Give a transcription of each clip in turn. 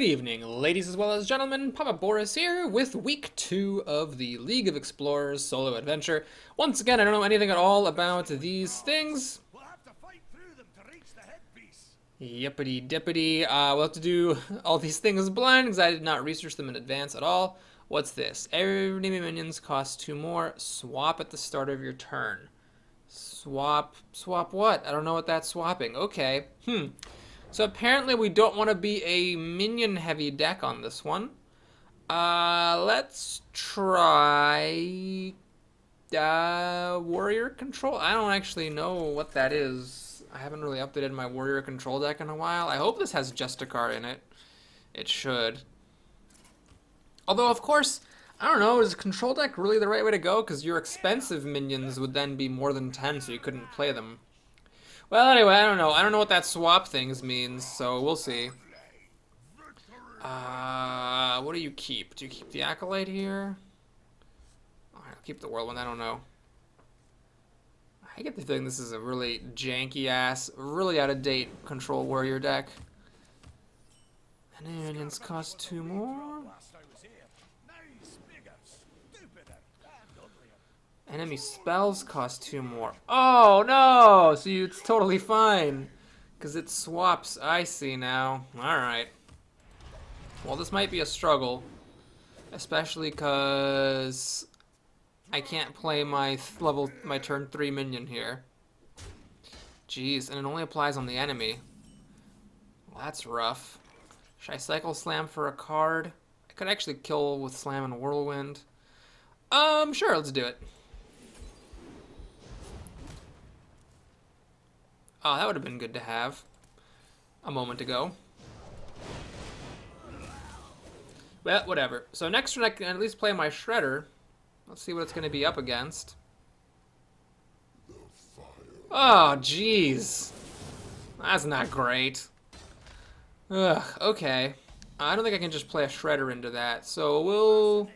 Good evening, ladies as well as gentlemen. Papa Boris here with week 2 of the League of Explorers solo adventure. Once again, I don't know anything at all about these things. We'll have to fight through them to reach the headpiece. Yippity dippity. We'll have to do all these things blind because I did not research them in advance at all. What's this? Enemy minions cost 2 more. Swap at the start of your turn. Swap what? I don't know what that's swapping. Okay. So apparently we don't want to be a minion heavy deck on this one. Let's try warrior control. I don't actually know what that is. I haven't really updated my warrior control deck in a while. I hope this has Justicar in it. It should. Although, of course, I don't know, is control deck really the right way to go? Because your expensive minions would then be more than 10, so you couldn't play them. Well, anyway, I don't know. I don't know what that swap things means, so we'll see. What do you keep? Do you keep the Acolyte here? I'll keep the World one, I don't know. I get the feeling this is a really janky-ass, really out-of-date control warrior deck. And minions cost 2 more. Enemy spells cost 2 more. Oh, no! So it's totally fine. Because it swaps. I see now. Alright. Well, this might be a struggle. Especially because I can't play my turn 3 minion here. Jeez, and it only applies on the enemy. Well, that's rough. Should I cycle slam for a card? I could actually kill with slam and whirlwind. Sure, let's do it. Oh, that would have been good to have a moment ago. Well, whatever. So next turn I can at least play my Shredder. Let's see what it's going to be up against. Oh, jeez. That's not great. Ugh, okay. I don't think I can just play a Shredder into that. So we'll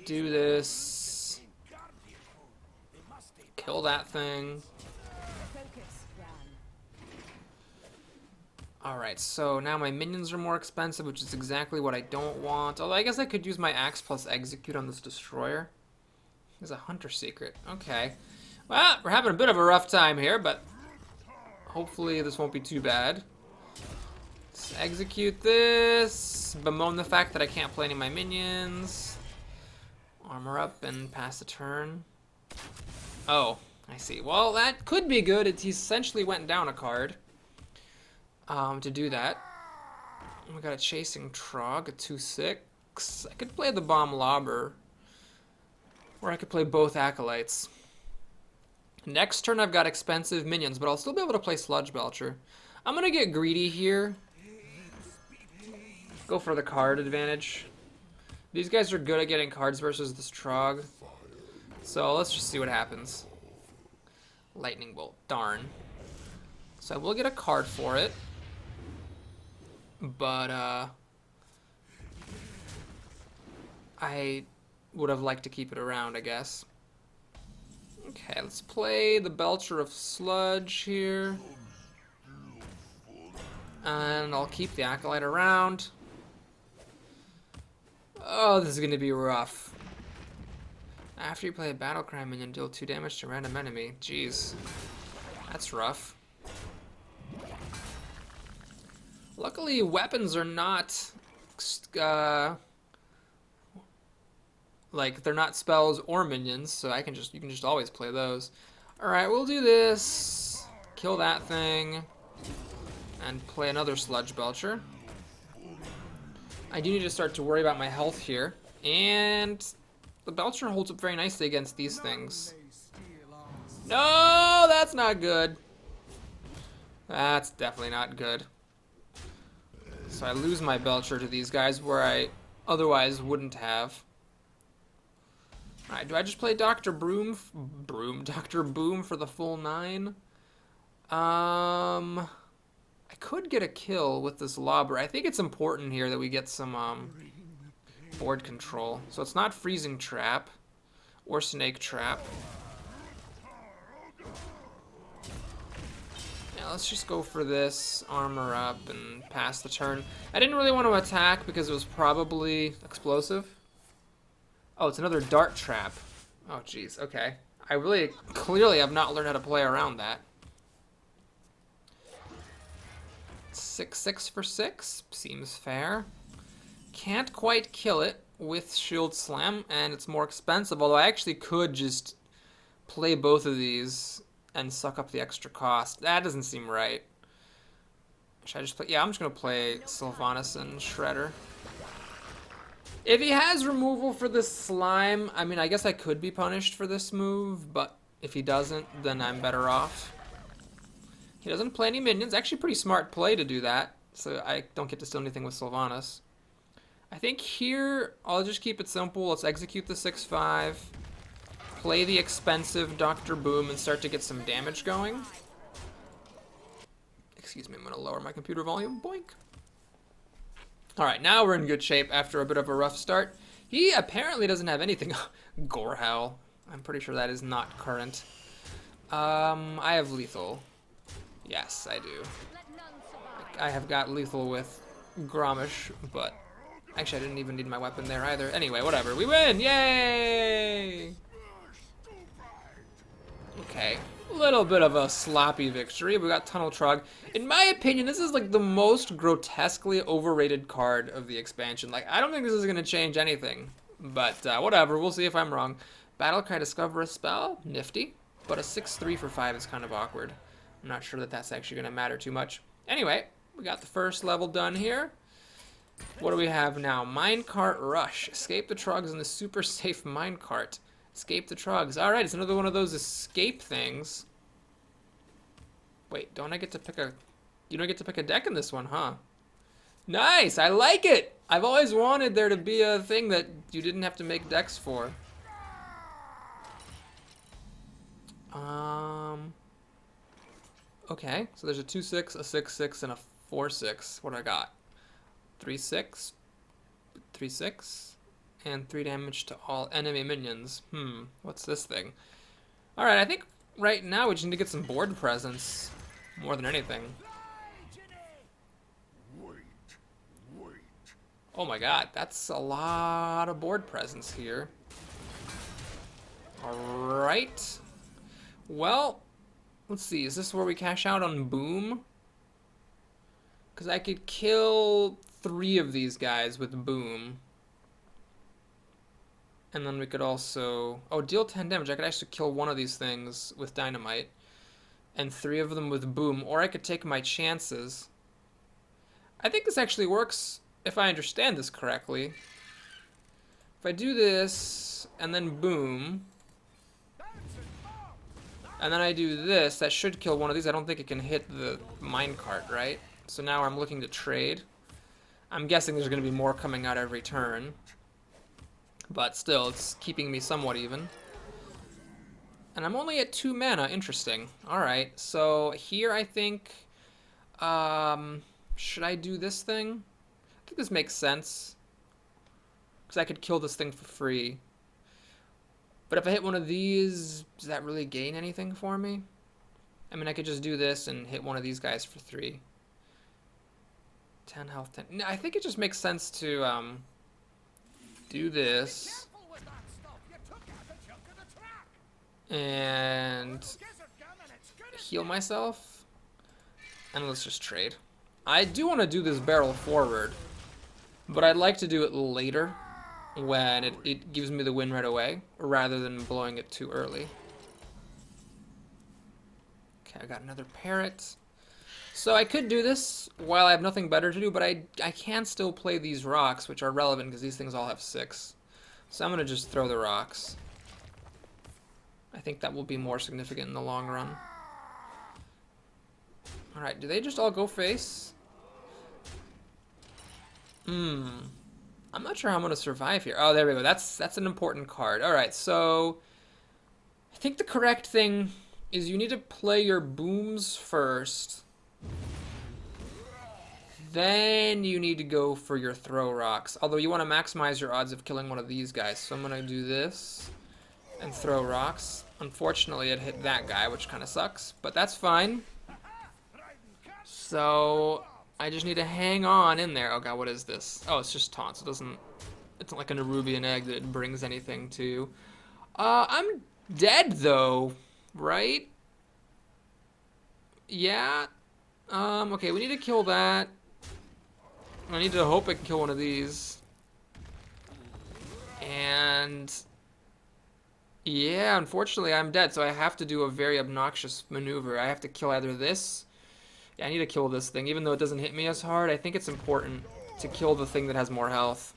do this. Kill that thing. Alright, so now my minions are more expensive, which is exactly what I don't want. Although I guess I could use my Axe plus Execute on this Destroyer. There's a Hunter Secret. Okay. Well, we're having a bit of a rough time here, but hopefully this won't be too bad. Let's execute this. Bemoan the fact that I can't play any of my minions. Armor up and pass the turn. Oh, I see. Well, that could be good. He essentially went down a card. To do that. We got a Chasing Trog, a 2/6. I could play the Bomb Lobber. Or I could play both Acolytes. Next turn I've got expensive minions, but I'll still be able to play Sludge Belcher. I'm gonna get greedy here. Go for the card advantage. These guys are good at getting cards versus this Trog. So let's just see what happens. Lightning Bolt, darn. So I will get a card for it. But, I would have liked to keep it around, I guess. Okay, let's play the Belcher of Sludge here. And I'll keep the Acolyte around. Oh, this is going to be rough. After you play a Battlecry minion, deal 2 damage to random enemy. Jeez. That's rough. Luckily, weapons are not, like, they're not spells or minions, so you can just always play those. Alright, we'll do this, kill that thing, and play another Sludge Belcher. I do need to start to worry about my health here, and the Belcher holds up very nicely against these things. No, that's not good. That's definitely not good. So I lose my Belcher to these guys where I otherwise wouldn't have. Alright, do I just play Dr. Dr. Boom for the full 9? I could get a kill with this Lobber. I think it's important here that we get some board control. So it's not Freezing Trap or Snake Trap. Yeah, let's just go for this, armor up, and pass the turn. I didn't really want to attack because it was probably explosive. Oh, it's another dart trap. Oh, jeez, okay. I really clearly have not learned how to play around that. 6/6 for 6 seems fair. Can't quite kill it with Shield Slam, and it's more expensive, although I actually could just play both of these and suck up the extra cost. That doesn't seem right. Should I just play? Yeah, I'm just going to play Sylvanas and Shredder. If he has removal for this slime, I mean, I guess I could be punished for this move, but if he doesn't, then I'm better off. He doesn't play any minions. Actually, pretty smart play to do that, so I don't get to steal anything with Sylvanas. I think here, I'll just keep it simple. Let's execute the 6/5, play the expensive Dr. Boom, and start to get some damage going. Excuse me, I'm going to lower my computer volume. Boink. Alright, now we're in good shape after a bit of a rough start. He apparently doesn't have anything. Gorehowl. I'm pretty sure that is not current. I have lethal. Yes, I do. I have got lethal with Gromish, but actually I didn't even need my weapon there either. Anyway, whatever. We win! Yay! Okay. A little bit of a sloppy victory. We got Tunnel Trog. In my opinion, this is like the most grotesquely overrated card of the expansion. Like, I don't think this is going to change anything. But whatever, we'll see if I'm wrong. Battlecry, discover a spell. Nifty. But a 6/3 for 5 is kind of awkward. I'm not sure that that's actually going to matter too much. Anyway, we got the first level done here. What do we have now? Minecart Rush. Escape the Trogs in the super safe minecart. Escape the Trogs. Alright, it's another one of those escape things. Wait, don't I get to pick a... You don't get to pick a deck in this one, huh? Nice! I like it! I've always wanted there to be a thing that you didn't have to make decks for. Okay, so there's a 2/6, a 6/6, and a 4/6. What do I got? 3/6, 3/6, and 3 damage to all enemy minions. What's this thing? Alright, I think right now we just need to get some board presence more than anything. Oh my god, that's a lot of board presence here. Alright. Well, let's see, is this where we cash out on Boom? Because I could kill 3 of these guys with Boom. And then we could also... Oh, deal 10 damage. I could actually kill 1 of these things with Dynamite. And 3 of them with Boom. Or I could take my chances. I think this actually works if I understand this correctly. If I do this, and then Boom... And then I do this, that should kill 1 of these. I don't think it can hit the minecart, right? So now I'm looking to trade. I'm guessing there's going to be more coming out every turn. But still, it's keeping me somewhat even. And I'm only at 2 mana. Interesting. Alright, so here I think... should I do this thing? I think this makes sense. Because I could kill this thing for free. But if I hit 1 of these, does that really gain anything for me? I mean, I could just do this and hit 1 of these guys for 3. 10 health, 10... No, I think it just makes sense to do this. And heal myself. And let's just trade. I do want to do this barrel forward. But I'd like to do it later. When it gives me the win right away, rather than blowing it too early. Okay, I got another parrot. So I could do this while I have nothing better to do, but I can still play these rocks, which are relevant because these things all have 6. So I'm going to just throw the rocks. I think that will be more significant in the long run. Alright, do they just all go face? I'm not sure how I'm going to survive here. Oh, there we go. That's an important card. Alright, so... I think the correct thing is you need to play your booms first. Then you need to go for your throw rocks. Although you want to maximize your odds of killing 1 of these guys. So I'm going to do this and throw rocks. Unfortunately, it hit that guy, which kind of sucks. But that's fine. So I just need to hang on in there. Oh god, what is this? Oh, it's just taunts. It doesn't. It's not like an Nerubian egg that it brings anything to. I'm dead though, right? Yeah. Okay, we need to kill that. I need to hope I can kill one of these. And yeah, unfortunately I'm dead, so I have to do a very obnoxious maneuver. I have to kill either this. Yeah, I need to kill this thing. Even though it doesn't hit me as hard, I think it's important to kill the thing that has more health.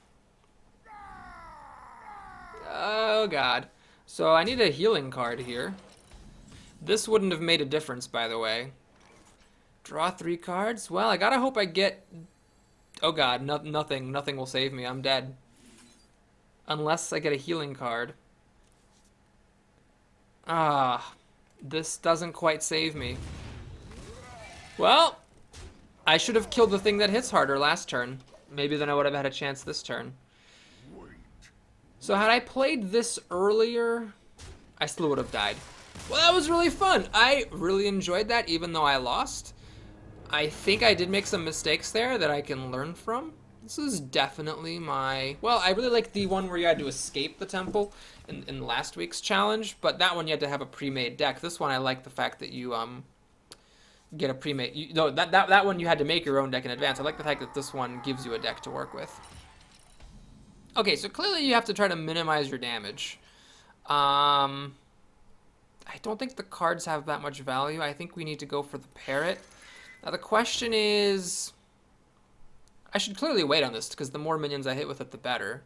Oh god. So I need a healing card here. This wouldn't have made a difference, by the way. Draw 3 cards? Well, I gotta hope I get... Oh god, nothing. Nothing will save me. I'm dead. Unless I get a healing card. Ah, this doesn't quite save me. Well, I should have killed the thing that hits harder last turn. Maybe then I would have had a chance this turn. So had I played this earlier, I still would have died. Well, that was really fun. I really enjoyed that, even though I lost. I think I did make some mistakes there that I can learn from. This is definitely my... Well, I really like the one where you had to escape the temple in last week's challenge, but that one you had to have a pre-made deck. This one I like the fact that you get a pre-made... No, that one you had to make your own deck in advance. I like the fact that this one gives you a deck to work with. Okay, so clearly you have to try to minimize your damage. I don't think the cards have that much value. I think we need to go for the parrot. Now the question is... I should clearly wait on this, because the more minions I hit with it, the better.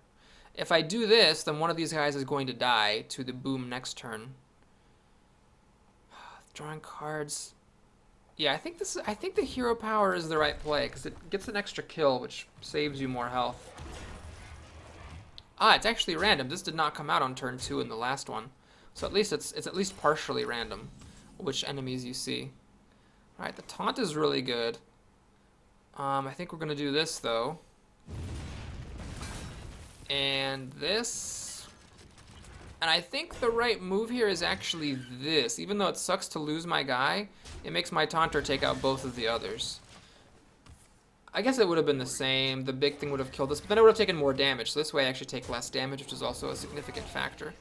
If I do this, then one of these guys is going to die to the boom next turn. Drawing cards... Yeah, I think the hero power is the right play, because it gets an extra kill, which saves you more health. Ah, it's actually random. This did not come out on turn 2 in the last one. So at least it's at least partially random which enemies you see. Alright, the taunt is really good. I think we're going to do this, though. And this. And I think the right move here is actually this. Even though it sucks to lose my guy, it makes my taunter take out both of the others. I guess it would have been the same. The big thing would have killed us, but then it would have taken more damage. So this way I actually take less damage, which is also a significant factor.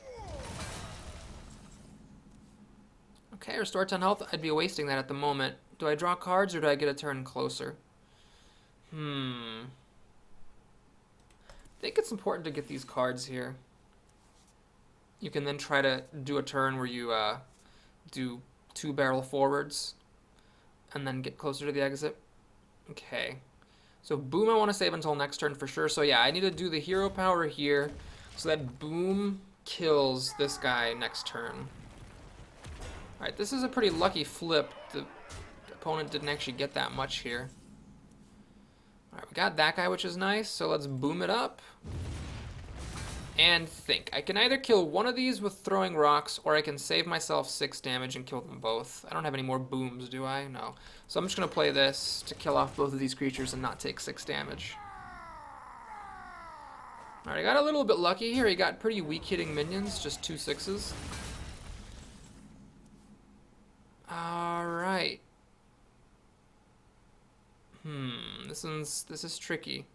Okay, restore 10 health. I'd be wasting that at the moment. Do I draw cards or do I get a turn closer? I think it's important to get these cards here. You can then try to do a turn where you do 2 barrel forwards and then get closer to the exit. Okay. So boom I want to save until next turn for sure. So yeah, I need to do the hero power here so that boom kills this guy next turn. Alright, this is a pretty lucky flip. The opponent didn't actually get that much here. Alright, we got that guy, which is nice. So let's boom it up. And think. I can either kill one of these with throwing rocks, or I can save myself 6 damage and kill them both. I don't have any more booms, do I? No. So I'm just going to play this to kill off both of these creatures and not take 6 damage. Alright, I got a little bit lucky here. He got pretty weak hitting minions, just 2 6s. Alright. This is tricky.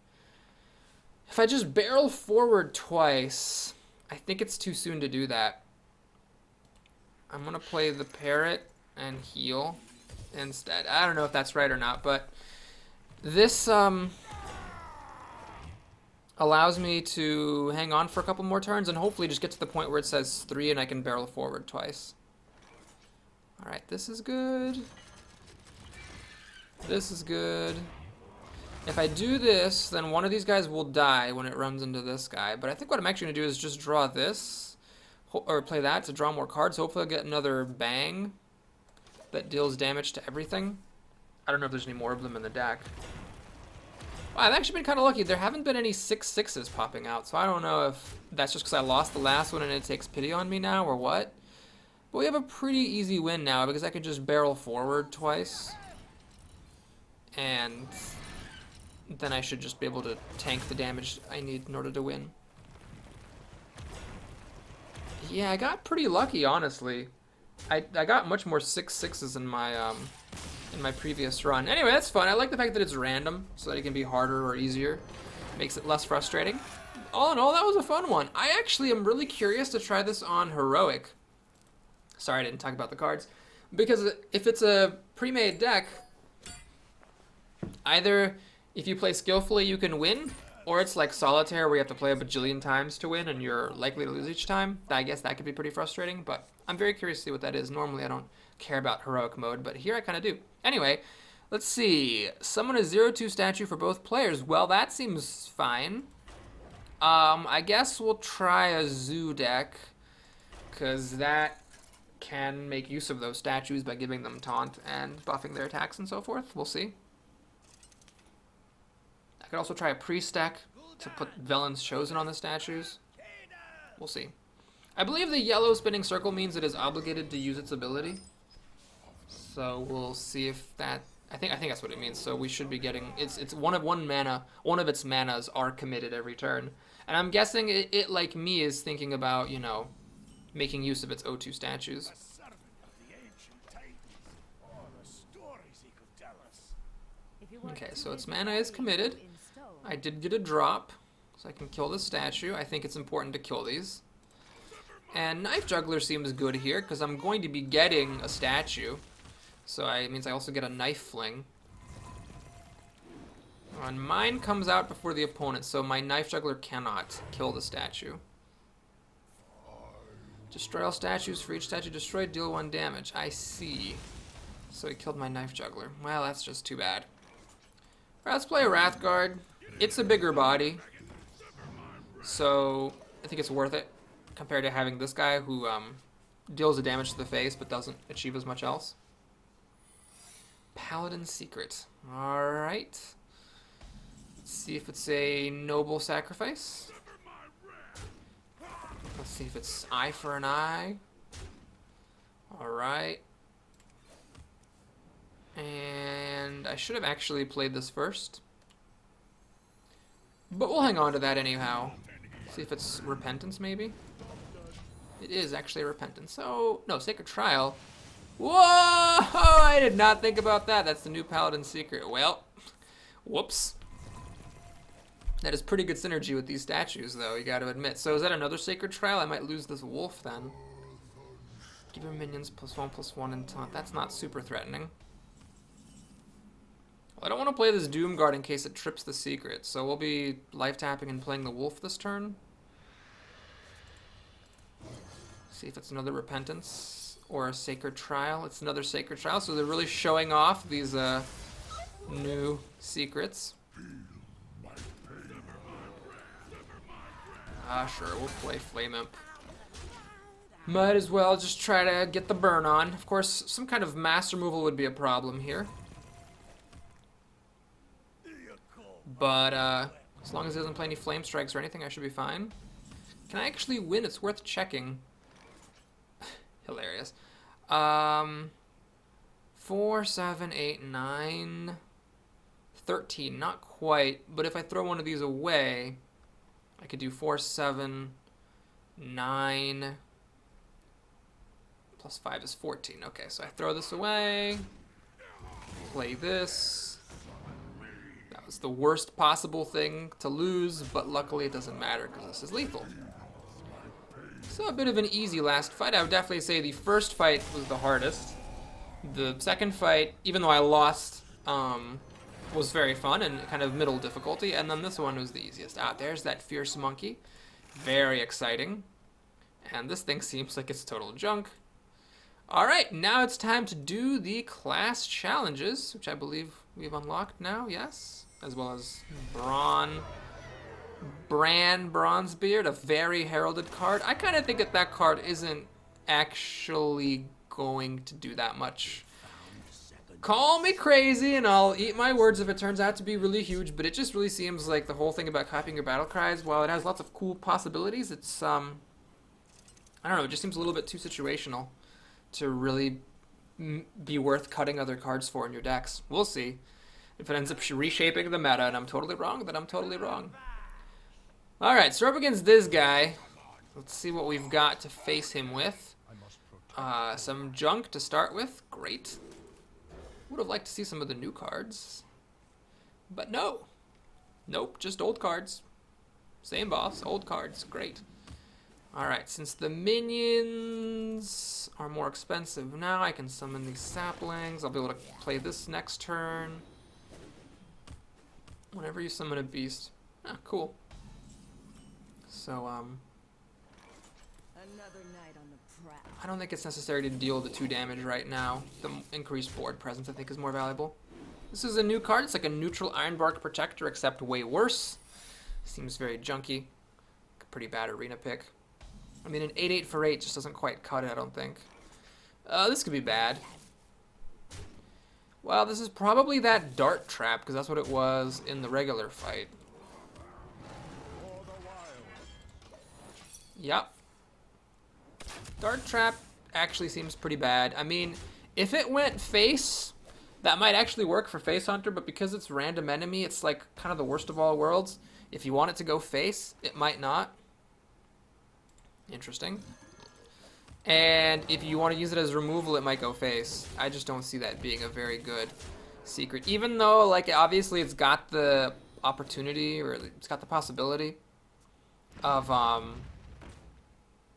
If I just barrel forward twice, I think it's too soon to do that. I'm gonna play the parrot and heal instead. I don't know if that's right or not, but this allows me to hang on for a couple more turns and hopefully just get to the point where it says 3 and I can barrel forward twice. Alright, this is good. This is good. If I do this, then one of these guys will die when it runs into this guy. But I think what I'm actually going to do is just draw this, or play that to draw more cards. Hopefully I'll get another bang that deals damage to everything. I don't know if there's any more of them in the deck. Wow, I've actually been kind of lucky. There haven't been any 6 6s popping out, so I don't know if that's just because I lost the last one and it takes pity on me now or what. But we have a pretty easy win now because I can just barrel forward twice. And then I should just be able to tank the damage I need in order to win. Yeah, I got pretty lucky, honestly. I got much more 6 6s in my in my previous run. Anyway, that's fun. I like the fact that it's random, so that it can be harder or easier. Makes it less frustrating. All in all, that was a fun one. I actually am really curious to try this on Heroic. Sorry, I didn't talk about the cards. Because if it's a pre-made deck, either if you play skillfully, you can win, or it's like Solitaire where you have to play a bajillion times to win and you're likely to lose each time. I guess that could be pretty frustrating, but I'm very curious to see what that is. Normally, I don't care about Heroic mode, but here I kind of do. Anyway, let's see. Summon a 0/2 statue for both players. Well, that seems fine. I guess we'll try a zoo deck, because that can make use of those statues by giving them taunt and buffing their attacks and so forth. We'll see. I could also try a priest deck to put Velen's Chosen on the statues. We'll see. I believe the yellow spinning circle means it is obligated to use its ability. So we'll see if that... I think that's what it means. So we should be getting... It's one of its manas are committed every turn. And I'm guessing it like me, is thinking about, you know, making use of its O2 statues. Okay, so its mana is committed. I did get a drop, so I can kill the statue. I think it's important to kill these. And Knife Juggler seems good here, because I'm going to be getting a statue. So it means I also get a Knife Fling. And mine comes out before the opponent, so my Knife Juggler cannot kill the statue. Destroy all statues. For each statue destroyed, deal 1 damage. I see. So he killed my Knife Juggler. Well, that's just too bad. Alright, let's play a Wrathguard. It's a bigger body, so I think it's worth it compared to having this guy who deals the damage to the face but doesn't achieve as much else. Paladin Secret. Alright. Let's see if it's a noble sacrifice. Let's see if it's eye for an eye. Alright. And I should have actually played this first. But we'll hang on to that anyhow. See if it's Repentance, maybe? It is actually Repentance. So, no, Sacred Trial. Whoa! I did not think about that. That's the new Paladin Secret. Well, whoops. That is pretty good synergy with these statues, though, you gotta admit. So is that another Sacred Trial? I might lose this wolf, then. Give your minions +1/+1 and taunt. That's not super threatening. Well, I don't want to play this Doomguard in case it trips the secret, so we'll be life tapping and playing the wolf this turn. See if it's another Repentance or a Sacred Trial. It's another Sacred Trial, so they're really showing off these new secrets. Sure, we'll play Flame Imp. Might as well just try to get the burn on. Of course, some kind of mass removal would be a problem here. But as long as it doesn't play any Flame Strikes or anything, I should be fine. Can I actually win? It's worth checking. Hilarious. 4, 7, 8, 9, 13. Not quite, but if I throw one of these away, I could do 4, 7, 9, plus 5 is 14. Okay, so I throw this away, play this. That was the worst possible thing to lose, but luckily it doesn't matter because this is lethal. So a bit of an easy last fight. I would definitely say the first fight was the hardest. The second fight, even though I lost, was very fun and kind of middle difficulty, and then this one was the easiest. There's that fierce monkey. Very exciting. And this thing seems like it's total junk. Alright, now it's time to do the class challenges, which I believe we've unlocked now, yes? As well as Bran Bronzebeard, a very heralded card. I kind of think that card isn't actually going to do that much. Call me crazy and I'll eat my words if it turns out to be really huge, but it just really seems like the whole thing about copying your battle cries, while it has lots of cool possibilities, it's, I don't know, it just seems a little bit too situational to really be worth cutting other cards for in your decks. We'll see. If it ends up reshaping the meta and I'm totally wrong, then I'm totally wrong. Alright, so we're up against this guy. Let's see what we've got to face him with. Some junk to start with. Great. Would have liked to see some of the new cards. But no. Nope, just old cards. Same boss, old cards. Great. Alright, since the minions are more expensive now, I can summon these saplings. I'll be able to play this next turn. Whenever you summon a beast. Ah, cool. So, Another night on the prowl. I don't think it's necessary to deal the 2 damage right now. The increased board presence, I think, is more valuable. This is a new card. It's like a neutral Ironbark Protector, except way worse. Seems very junky. Pretty bad arena pick. I mean, an 8/8 for 8 just doesn't quite cut it, I don't think. This could be bad. Well, this is probably that dart trap, because that's what it was in the regular fight. Yep. Dart trap actually seems pretty bad. I mean, if it went face, that might actually work for Face Hunter, but because it's random enemy, it's like kind of the worst of all worlds. If you want it to go face, it might not. Interesting. And if you want to use it as removal, it might go face. I just don't see that being a very good secret. Even though, like, obviously it's got the opportunity, or it's got the possibility of,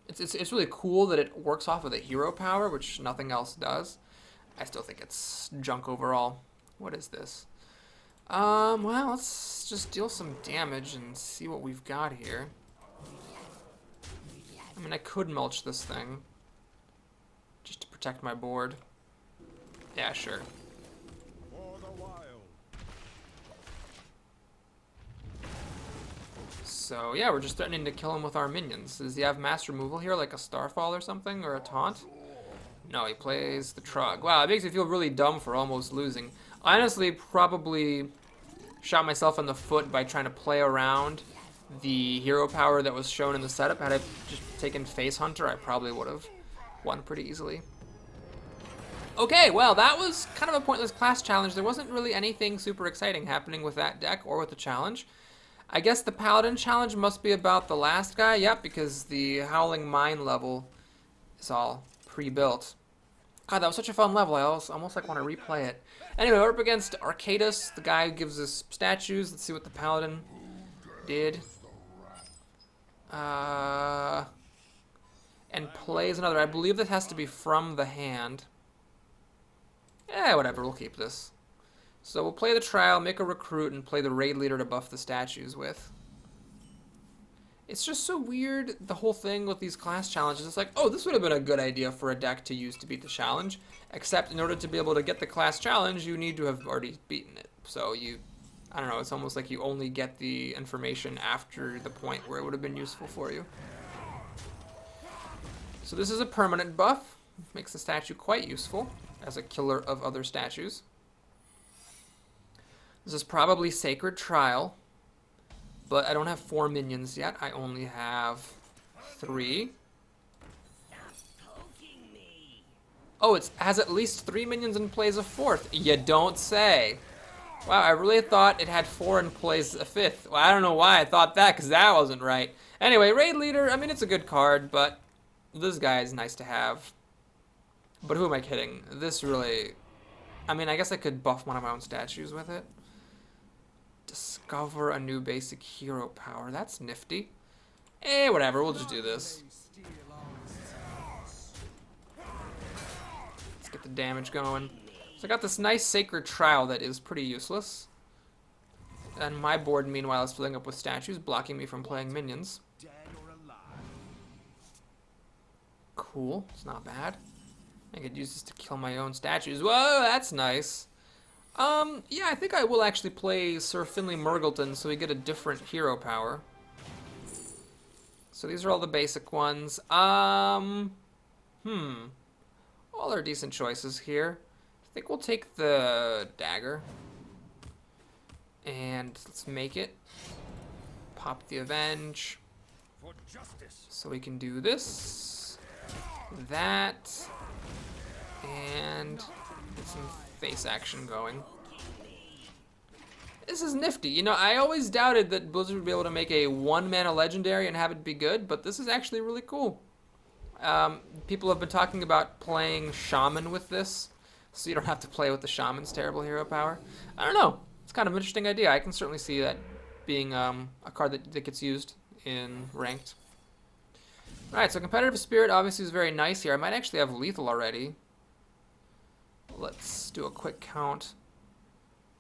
it's really cool that it works off of the hero power, which nothing else does. I still think it's junk overall. What is this? Well, let's just deal some damage and see what we've got here. I mean, I could mulch this thing just to protect my board. Yeah, sure. So, yeah, we're just threatening to kill him with our minions. Does he have mass removal here, like a Starfall or something, or a Taunt? No, he plays the Trug. Wow, it makes me feel really dumb for almost losing. I honestly probably shot myself in the foot by trying to play around the hero power that was shown in the setup. Had I just taken Face Hunter, I probably would have won pretty easily. Okay, well, that was kind of a pointless class challenge. There wasn't really anything super exciting happening with that deck or with the challenge. I guess the Paladin challenge must be about the last guy. Yep, because the Howling Mine level is all pre-built. God, that was such a fun level. I almost like want to replay it. Anyway, we're up against Arcadus, the guy who gives us statues. Let's see what the Paladin did. And plays another. I believe this has to be from the hand. Eh, whatever, we'll keep this. So we'll play the trial, make a recruit, and play the raid leader to buff the statues with. It's just so weird, the whole thing with these class challenges. It's like, oh, this would have been a good idea for a deck to use to beat the challenge. Except in order to be able to get the class challenge, you need to have already beaten it. So I don't know, it's almost like you only get the information after the point where it would have been useful for you. So this is a permanent buff. Makes the statue quite useful as a killer of other statues. This is probably Sacred Trial, but I don't have 4 minions yet. I only have 3. Oh, it has at least 3 minions and plays a 4th. You don't say. Wow, I really thought it had 4 and plays a 5th. Well, I don't know why I thought that, because that wasn't right. Anyway, Raid Leader, I mean, it's a good card, but this guy is nice to have. But who am I kidding? This really... I mean, I guess I could buff one of my own statues with it. Discover a new basic hero power. That's nifty. Eh, whatever. We'll just do this. Let's get the damage going. So I got this nice Sacred Trial that is pretty useless. And my board, meanwhile, is filling up with statues, blocking me from playing minions. Cool. It's not bad. I could use this to kill my own statues. Whoa, that's nice. Yeah, I think I will actually play Sir Finley Murgleton so we get a different hero power. So these are all the basic ones. All are decent choices here. I think we'll take the dagger. And let's make it. Pop the Avenge. For justice. So we can do this. That. And get some face action going. This is nifty. You know, I always doubted that Blizzard would be able to make a 1-mana legendary and have it be good, but this is actually really cool. People have been talking about playing Shaman with this. so you don't have to play with the Shaman's terrible hero power. I don't know. It's kind of an interesting idea. I can certainly see that being a card that gets used in ranked. Alright, so Competitive Spirit obviously is very nice here. I might actually have Lethal already. Let's do a quick count.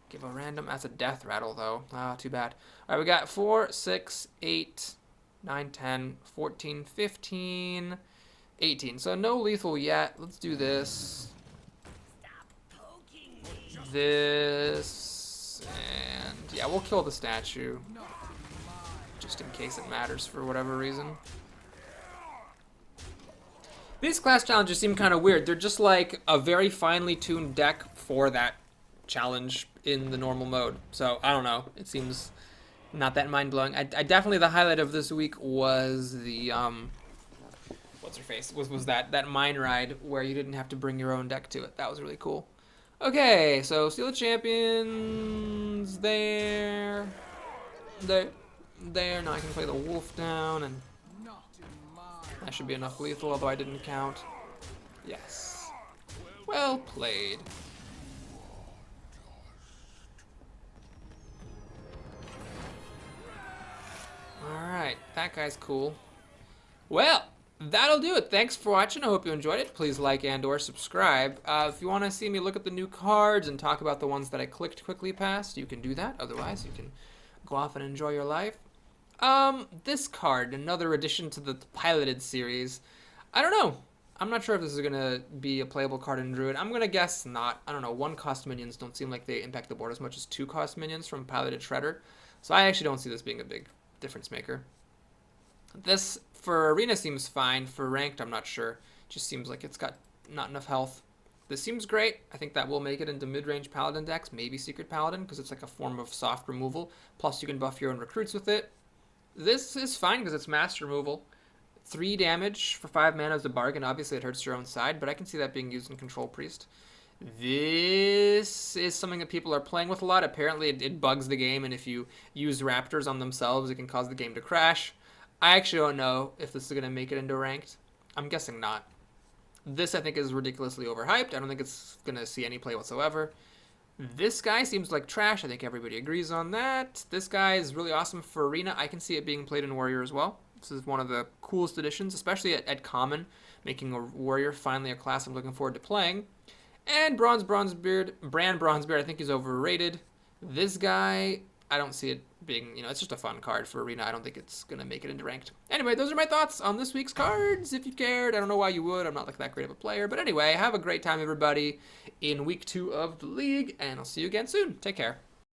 Give a random. That's a Death Rattle, though. Ah, too bad. Alright, we got 4, 6, 8, 9, 10, 14, 15, 18. So no Lethal yet. Let's do this. This. And yeah, we'll kill the statue. Just in case it matters for whatever reason. These class challenges seem kind of weird. They're just like a very finely tuned deck for that challenge in the normal mode. So, I don't know. It seems not that mind-blowing. I definitely, the highlight of this week was the, what's her face? Was that Mine Ride where you didn't have to bring your own deck to it. That was really cool. Okay, so Seal of Champions, there. Now I can play the Wolf down, and that should be enough lethal, although I didn't count. Yes. Well played. Alright, that guy's cool. Well, that'll do it. Thanks for watching. I hope you enjoyed it. Please like and or subscribe. If you want to see me look at the new cards and talk about the ones that I clicked quickly past, you can do that. Otherwise, you can go off and enjoy your life. This card, another addition to the piloted series. I don't know. I'm not sure if this is going to be a playable card in Druid. I'm going to guess not. I don't know. 1-cost minions don't seem like they impact the board as much as 2-cost minions from piloted Shredder. So I actually don't see this being a big difference maker. This, for Arena, seems fine. For Ranked, I'm not sure. Just seems like it's got not enough health. This seems great. I think that will make it into mid-range Paladin decks, maybe Secret Paladin, because it's like a form of soft removal. Plus, you can buff your own recruits with it. This is fine because it's mass removal. 3 damage for 5 mana is a bargain. Obviously, it hurts your own side, but I can see that being used in Control Priest. This is something that people are playing with a lot. Apparently, it bugs the game, and if you use Raptors on themselves, it can cause the game to crash. I actually don't know if this is going to make it into Ranked. I'm guessing not. This, I think, is ridiculously overhyped. I don't think it's going to see any play whatsoever. This guy seems like trash. I think everybody agrees on that. This guy is really awesome for Arena. I can see it being played in Warrior as well. This is one of the coolest additions, especially at Common, making a Warrior finally a class I'm looking forward to playing. And Brand Bronzebeard, I think he's overrated. This guy, I don't see it being, it's just a fun card for Arena. I don't think it's going to make it into Ranked. Anyway, those are my thoughts on this week's cards. If you cared, I don't know why you would. I'm not like that great of a player. But anyway, have a great time, everybody, in week 2 of the league, and I'll see you again soon. Take care.